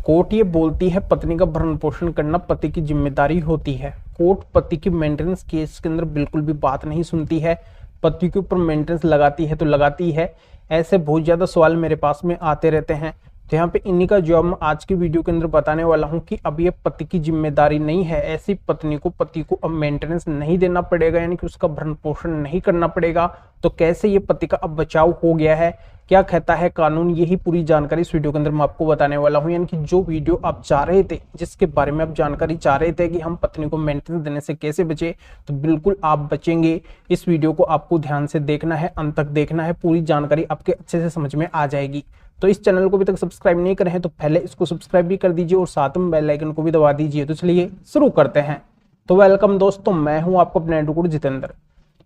Court ये बोलती है पत्नी का भरण पोषण करना पति की जिम्मेदारी होती है। कोर्ट पति की मेंटेनेंस केस के अंदर बिल्कुल भी बात नहीं सुनती है, पति के ऊपर मेंटेनेंस लगाती है तो लगाती है। ऐसे बहुत ज्यादा सवाल मेरे पास में आते रहते हैं, तो यहाँ पे इन्हीं का जवाब मैं आज की वीडियो के अंदर बताने वाला हूँ कि अब ये पति की जिम्मेदारी नहीं है। ऐसी पत्नी को पति को अब मेंटेनेंस नहीं देना पड़ेगा, यानी कि उसका भरण पोषण नहीं करना पड़ेगा। तो कैसे ये पति का अब बचाव हो गया है, क्या कहता है कानून, यही पूरी जानकारी इस वीडियो के अंदर मैं आपको बताने वाला हूं। यानी कि जो वीडियो आप चाह रहे थे, जिसके बारे में आप जानकारी चाह रहे थे कि हम पत्नी को मेंटेनेंस देने से कैसे बचे, तो बिल्कुल आप बचेंगे। इस वीडियो को आपको ध्यान से देखना है, अंत तक देखना है, पूरी जानकारी आपके अच्छे से समझ में आ जाएगी। तो इस चैनल को अभी तक सब्सक्राइब नहीं करे हैं तो पहले इसको सब्सक्राइब भी कर दीजिए और साथ में बेल आइकन को भी दबा दीजिए। तो चलिए शुरू करते हैं। तो वेलकम दोस्तों, मैं हूं आपका अपना एडवोकेट जितेंद्र।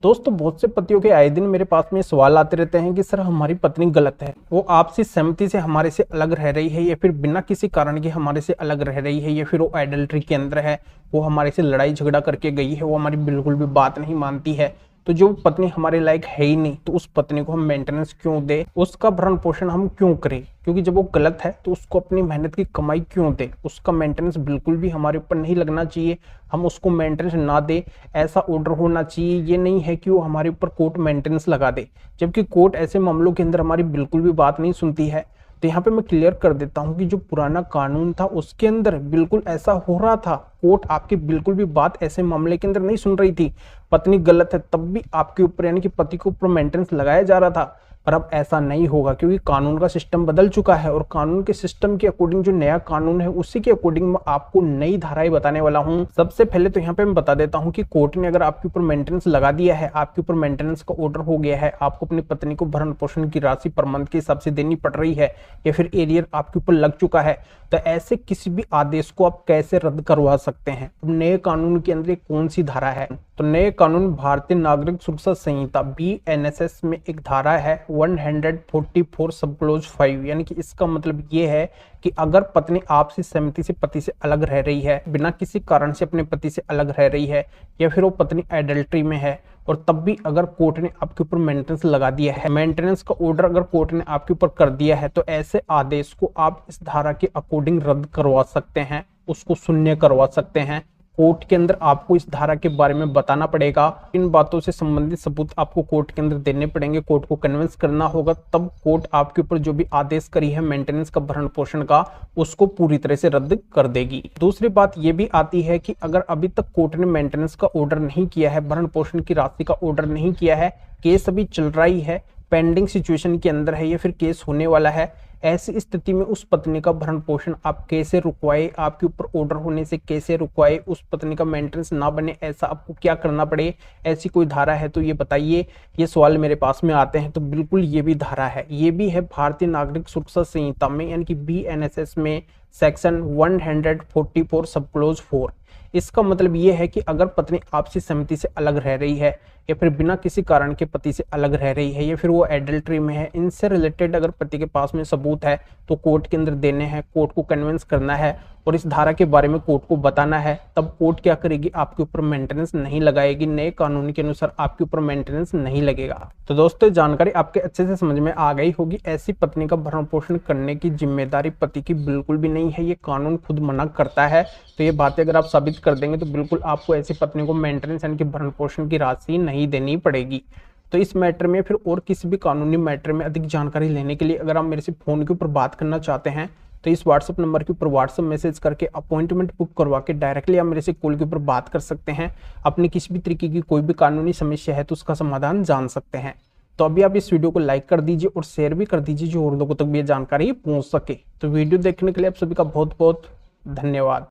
दोस्तों, बहुत से पतियों के आए दिन मेरे पास में सवाल आते रहते हैं कि सर हमारी पत्नी गलत है, वो आपसी सहमति से हमारे से अलग रह रही है या फिर बिना किसी कारण के हमारे से अलग रह रही है, या फिर वो एडल्ट्री के अंदर है, वो हमारे से लड़ाई झगड़ा करके गई है, वो हमारी बिल्कुल भी बात नहीं मानती है। तो जो पत्नी हमारे लायक है ही नहीं, तो उस पत्नी को हम मेंटेनेंस क्यों दे, उसका भरण पोषण हम क्यों करें? क्योंकि जब वो गलत है तो उसको अपनी मेहनत की कमाई क्यों दे, उसका मेंटेनेंस बिल्कुल भी हमारे ऊपर नहीं लगना चाहिए, हम उसको मेंटेनेंस ना दे, ऐसा ऑर्डर होना चाहिए। ये नहीं है कि वो हमारे ऊपर कोर्ट मेंटेनेंस लगा दे, जबकि कोर्ट ऐसे मामलों के अंदर हमारी बिल्कुल भी बात नहीं सुनती है। तो यहाँ पे मैं क्लियर कर देता हूँ कि जो पुराना कानून था उसके अंदर बिल्कुल ऐसा हो रहा था, कोर्ट आपकी बिल्कुल भी बात ऐसे मामले के अंदर नहीं सुन रही थी। पत्नी गलत है तब भी आपके ऊपर, यानी कि पति के ऊपर मेंटेनेंस लगाया जा रहा था। पर अब ऐसा नहीं होगा, क्योंकि कानून का सिस्टम बदल चुका है और कानून के सिस्टम के अकॉर्डिंग जो नया कानून है उसी के अकॉर्डिंग मैं आपको नई धाराएं बताने वाला हूं। सबसे पहले तो यहाँ पे मैं बता देता हूं कि कोर्ट ने अगर आपके ऊपर मेंटेनेंस लगा दिया है, आपके ऊपर मेंटेनेंस का ऑर्डर हो गया है, आपको अपनी पत्नी को भरण पोषण की राशि पर मंथ के हिसाब से देनी पड़ रही है, या फिर एरियर आपके ऊपर लग चुका है, तो ऐसे किसी भी आदेश को आप कैसे रद्द करवा सकते हैं? नए कानून के अंदर कौन सी धारा है? तो नए कानून भारतीय नागरिक सुरक्षा संहिता BNSS में एक धारा है 144 सब क्लोज 5, यानी कि इसका मतलब ये है कि अगर पत्नी आपसी सहमति से पति से अलग रह रही है, बिना किसी कारण से अपने पति से अलग रह रही है, या फिर वो पत्नी एडल्ट्री में है, और तब भी अगर कोर्ट ने आपके ऊपर मेंटेनेंस लगा दिया है, मेंटेनेंस का ऑर्डर अगर कोर्ट ने आपके ऊपर कर दिया है, तो ऐसे आदेश को आप इस धारा के अकॉर्डिंग रद्द करवा सकते हैं, उसको शून्य करवा सकते हैं। कोर्ट के अंदर आपको इस धारा के बारे में बताना पड़ेगा, इन बातों से संबंधित सबूत आपको कोर्ट के अंदर देने पड़ेंगे, कोर्ट को कन्विंस करना होगा, तब कोर्ट आपके ऊपर जो भी आदेश करी है मेंटेनेंस का भरण पोषण का, उसको पूरी तरह से रद्द कर देगी। दूसरी बात यह भी आती है कि अगर अभी तक कोर्ट ने मेंटेनेंस का ऑर्डर नहीं किया है, भरण पोषण की राशि का ऑर्डर नहीं किया है, केस अभी चल रही है, पेंडिंग सिचुएशन के अंदर है, या फिर केस होने वाला है, ऐसी स्थिति में उस पत्नी का भरण पोषण आप कैसे रुकवाए, आपके ऊपर ऑर्डर होने से कैसे रुकवाए, उस पत्नी का मेंटेनेंस ना बने, ऐसा आपको क्या करना पड़े? ऐसी कोई धारा है तो ये बताइए। ये सवाल मेरे पास में आते हैं, तो बिल्कुल ये भी धारा है, ये भी है भारतीय नागरिक सुरक्षा संहिता में, यानी कि BNSS में सेक्शन 144 सब क्लोज 4। इसका मतलब ये है कि अगर पत्नी आपसी सहमति से अलग रह रही है, या फिर बिना किसी कारण के पति से अलग रह रही है, या फिर वो एडल्ट्री में है, इनसे रिलेटेड अगर पति के पास में सबूत है तो कोर्ट के अंदर देने हैं, कोर्ट को कन्विंस करना है और इस धारा के बारे में कोर्ट को बताना है। तब कोर्ट क्या करेगी? आपके ऊपर मेंटेनेंस नहीं लगाएगी, नए कानून के अनुसार आपके ऊपर मेंटेनेंस नहीं लगेगा। तो दोस्तों, जानकारी आपके अच्छे से समझ में आ गई होगी। ऐसी पत्नी का भरण पोषण करने की जिम्मेदारी पति की बिल्कुल भी नहीं है, ये कानून खुद मना करता है। तो ये बातें अगर आप साबित कर देंगे तो बिल्कुल आपको ऐसी पत्नी को मेंटेनेंस यानी कि भरण पोषण की राशि नहीं देनी पड़ेगी। तो इस मैटर में फिर और किसी भी कानूनी मैटर में अधिक जानकारी लेने के लिए अगर आप मेरे से फोन के ऊपर बात करना चाहते हैं, तो इस व्हाट्सएप नंबर के ऊपर व्हाट्सएप मैसेज करके अपॉइंटमेंट बुक करवा के डायरेक्टली आप मेरे से कॉल के ऊपर बात कर सकते हैं। अपनी किसी भी तरीके की कोई भी कानूनी समस्या है तो उसका समाधान जान सकते हैं। तो अभी आप इस वीडियो को लाइक कर दीजिए और शेयर भी कर दीजिए, जो और लोगों तक भी ये जानकारी पहुंच सके। तो वीडियो देखने के लिए आप सभी का बहुत बहुत धन्यवाद।